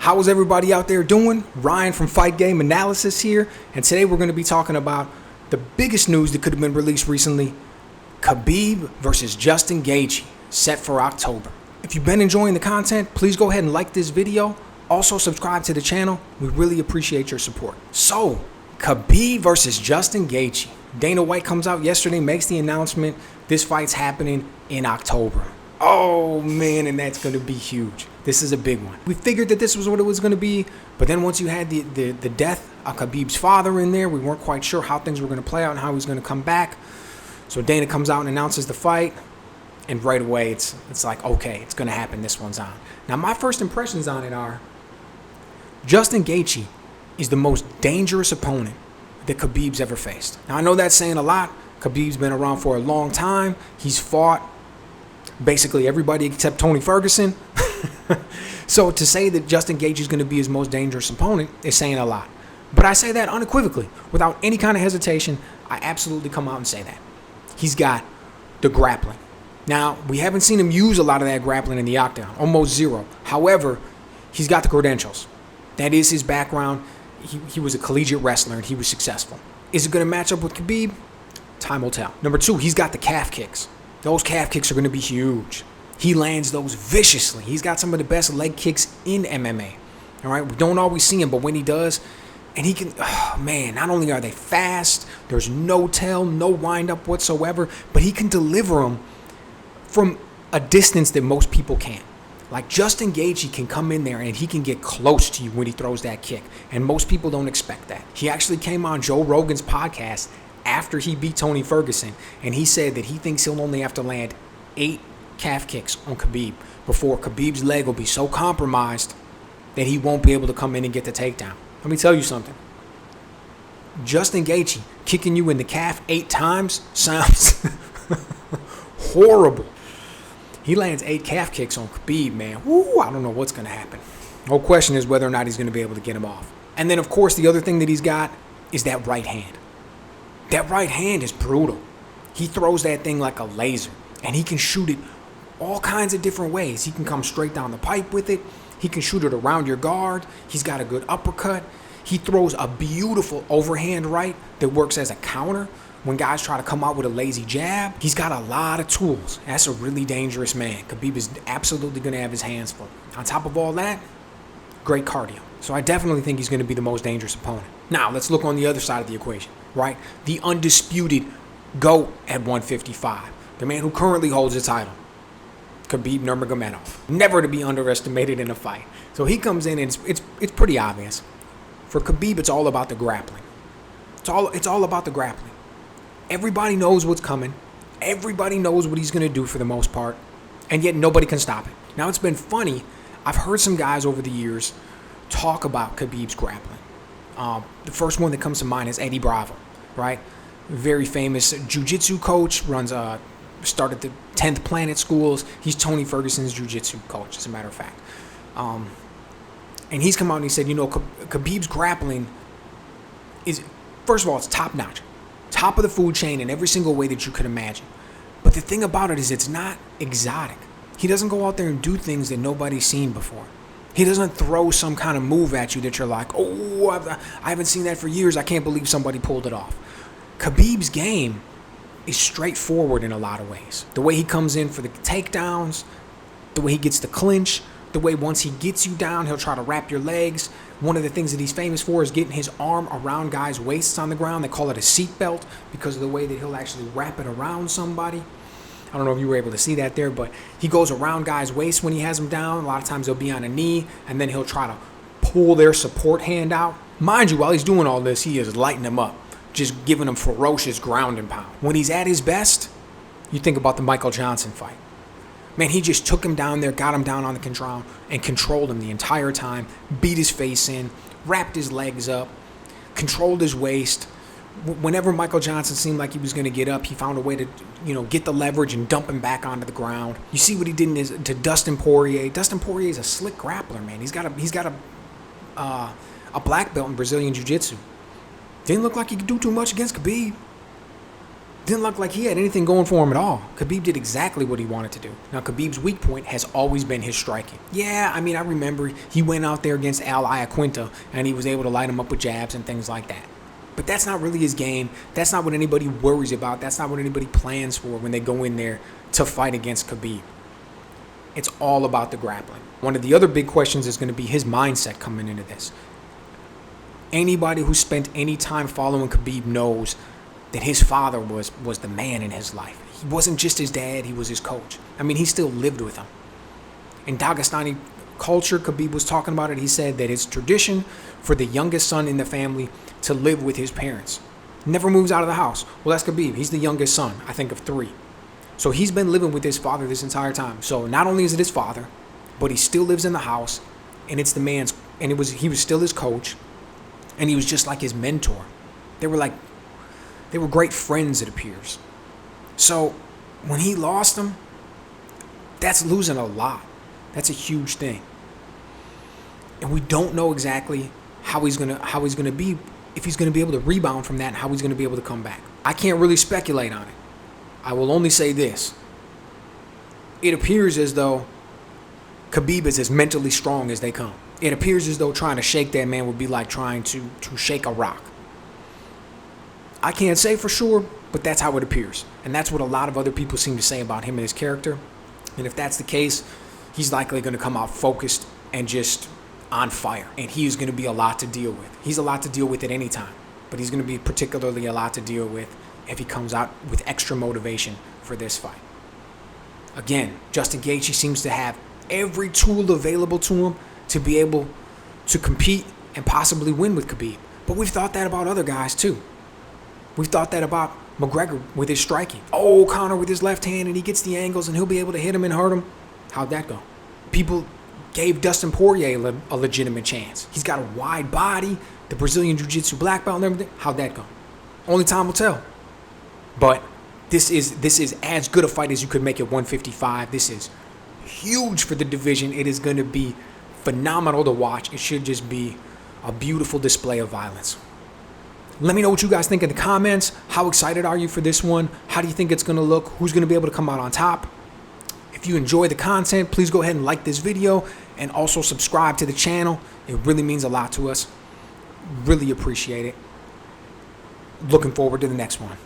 How is everybody out there doing? Ryan from Fight Game Analysis here, and today we're going to be talking about the biggest news that could have been released recently: Khabib versus Justin Gaethje, set for October. If you've been enjoying the content, please go ahead and like this video. Also subscribe to the channel. We really appreciate your support. So, Khabib versus Justin Gaethje. Dana White comes out yesterday, makes the announcement. This fight's happening in October. Oh man, and that's going to be huge. This is a big one. We figured that this was what it was going to be, but then once you had the death of Khabib's father in there, we weren't quite sure how things were going to play out and how he was going to come back. So Dana comes out and announces the fight, and right away it's like, okay, it's going to happen. This one's on. Now my first impressions on it are, Justin Gaethje is the most dangerous opponent that Khabib's ever faced. Now I know that's saying a lot. Khabib's been around for a long time. He's fought basically everybody except Tony Ferguson. So to say that Justin Gaethje is going to be his most dangerous opponent is saying a lot. But I say that unequivocally, without any kind of hesitation. I absolutely come out and say that. He's got the grappling. Now, we haven't seen him use a lot of that grappling in the octagon, almost zero. However, he's got the credentials. That is his background. He was a collegiate wrestler and he was successful. Is it going to match up with Khabib? Time will tell. Number two, he's got the calf kicks. Those calf kicks are going to be huge. He lands those viciously. He's got some of the best leg kicks in MMA. All right, we don't always see him, but when he does, and he can, oh man, not only are they fast, there's no tell, no wind up whatsoever, but he can deliver them from a distance that most people can't. Like Justin Gaethje can come in there and he can get close to you when he throws that kick, and most people don't expect that. He actually came on Joe Rogan's podcast after he beat Tony Ferguson, and he said that he thinks he'll only have to land 8 calf kicks on Khabib before Khabib's leg will be so compromised that he won't be able to come in and get the takedown. Let me tell you something. Justin Gaethje kicking you in the calf 8 times sounds horrible. He lands 8 calf kicks on Khabib, man. Woo, I don't know what's going to happen. The whole question is whether or not he's going to be able to get him off. And then, of course, the other thing that he's got is that right hand. That right hand is brutal. He throws that thing like a laser, and he can shoot it all kinds of different ways. He can come straight down the pipe with it. He can shoot it around your guard. He's got a good uppercut. He throws a beautiful overhand right that works as a counter when guys try to come out with a lazy jab. He's got a lot of tools. That's a really dangerous man. Khabib is absolutely going to have his hands full. On top of all that, great cardio. So I definitely think he's going to be the most dangerous opponent. Now, let's look on the other side of the equation, right? The undisputed GOAT at 155. The man who currently holds the title, Khabib Nurmagomedov. Never to be underestimated in a fight. So he comes in and it's pretty obvious. For Khabib, it's all about the grappling. It's all about the grappling. Everybody knows what's coming. Everybody knows what he's going to do for the most part. And yet nobody can stop it. Now, it's been funny. I've heard some guys over the years talk about Khabib's grappling. The first one that comes to mind is Eddie Bravo, right? Very famous jiu-jitsu coach, started the 10th Planet Schools. He's Tony Ferguson's jiu-jitsu coach, as a matter of fact. And he's come out and he said, you know, Khabib's grappling is, first of all, it's top-notch. Top of the food chain in every single way that you could imagine. But the thing about it is it's not exotic. He doesn't go out there and do things that nobody's seen before. He doesn't throw some kind of move at you that you're like, oh, I haven't seen that for years. I can't believe somebody pulled it off. Khabib's game is straightforward in a lot of ways. The way he comes in for the takedowns, the way he gets the clinch, the way once he gets you down, he'll try to wrap your legs. One of the things that he's famous for is getting his arm around guys' waists on the ground. They call it a seat belt because of the way that he'll actually wrap it around somebody. I don't know if you were able to see that there, but he goes around guys' waists when he has them down. A lot of times they'll be on a knee, and then he'll try to pull their support hand out. Mind you, while he's doing all this, he is lighting them up, just giving them ferocious ground and pound. When he's at his best, you think about the Michael Johnson fight. Man, he just took him down there, got him down on the control, and controlled him the entire time, beat his face in, wrapped his legs up, controlled his waist. Whenever Michael Johnson seemed like he was going to get up, he found a way to, get the leverage and dump him back onto the ground. You see what he did to Dustin Poirier. Dustin Poirier is a slick grappler, man. He's got a black belt in Brazilian Jiu-Jitsu. Didn't look like he could do too much against Khabib. Didn't look like he had anything going for him at all. Khabib did exactly what he wanted to do. Now, Khabib's weak point has always been his striking. Yeah, I mean, I remember he went out there against Al Iaquinta, and he was able to light him up with jabs and things like that. But that's not really his game. That's not what anybody worries about. That's not what anybody plans for when they go in there to fight against Khabib. It's all about the grappling. One of the other big questions is going to be his mindset coming into this. Anybody who spent any time following Khabib knows that his father was the man in his life. He wasn't just his dad, he was his coach. I mean, he still lived with him. In Dagestani culture, Khabib was talking about it. He said that it's tradition for the youngest son in the family to live with his parents. Never moves out of the house. Well, that's Khabib. He's the youngest son, I think, of 3. So he's been living with his father this entire time. So not only is it his father, but he still lives in the house, and it's the man's, and he was still his coach, and he was just like his mentor. They were great friends, it appears. So when he lost him, that's losing a lot. That's a huge thing. And we don't know exactly how he's gonna be, if he's gonna be able to rebound from that, and how he's gonna be able to come back. I can't really speculate on it. I will only say this. It appears as though Khabib is as mentally strong as they come. It appears as though trying to shake that man would be like trying to shake a rock. I can't say for sure, but that's how it appears. And that's what a lot of other people seem to say about him and his character. And if that's the case, he's likely going to come out focused and just on fire. And he is going to be a lot to deal with. He's a lot to deal with at any time. But he's going to be particularly a lot to deal with if he comes out with extra motivation for this fight. Again, Justin Gaethje seems to have every tool available to him to be able to compete and possibly win with Khabib. But we've thought that about other guys too. We've thought that about McGregor with his striking. Oh, Conor with his left hand, and he gets the angles, and he'll be able to hit him and hurt him. How'd that go? People gave Dustin Poirier a legitimate chance. He's got a wide body, the Brazilian Jiu-Jitsu black belt and everything. How'd that go? Only time will tell. But this is as good a fight as you could make at 155. This is huge for the division. It is going to be phenomenal to watch. It should just be a beautiful display of violence. Let me know what you guys think in the comments. How excited are you for this one? How do you think it's going to look? Who's going to be able to come out on top? If you enjoy the content, please go ahead and like this video and also subscribe to the channel. It really means a lot to us. Really appreciate it. Looking forward to the next one.